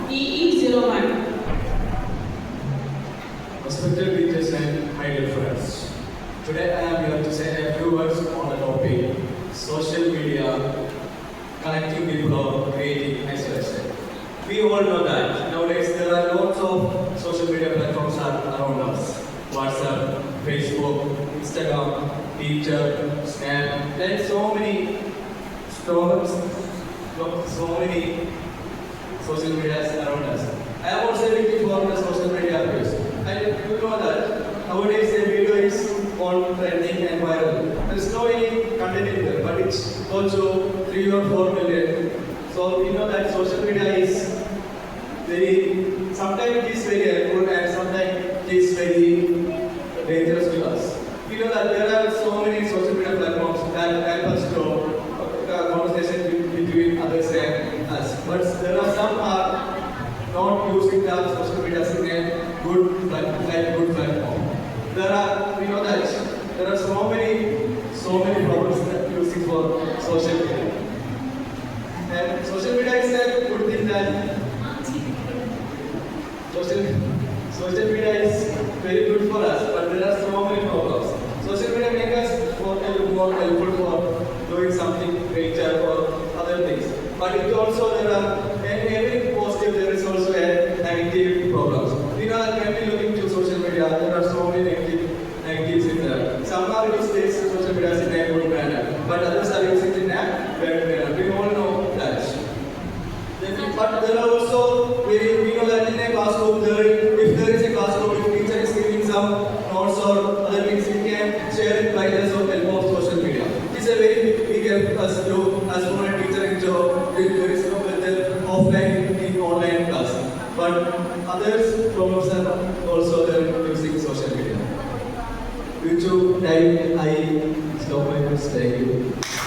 EE01. Respected teachers and my dear friends, today I am here to say a few words on the topic social media connecting people or creating isolation. We all know that nowadays there are lots of social media platforms around us. WhatsApp, Facebook, Instagram, Twitter, Snap, there are so many social medias around us. I am also looking for the social media abuse. And you know that nowadays a video is on trending and viral. There is no any content in there, but it's also 3 or 4 million. So we know that social media is sometimes it is very helpful and sometimes it is very dangerous to us. We know that there are so many social media platforms that help us to conversation between others and us. But there are some are not using the social media as a good platform. We know that there are so many problems that using for social media. And social media is a good thing that social media is very good for us, but there are so many problems. Social media makes us more helpful for doing something greater or other things. But it also there are in every positive there is also a negative problems. We know that when we look into social media, there are so many negatives in there. Some are using social media in a good manner, but others are using it in a bad manner. We all know that. But there are also we know that in a classroom if there is a classroom, if teacher is giving some notes or other things, we can share it by the help of social media. It's a very big help us to as for a teacher in job. There is no better offline in online class. But others problems are also there using social media. Due to time, I stop my words. Thank you.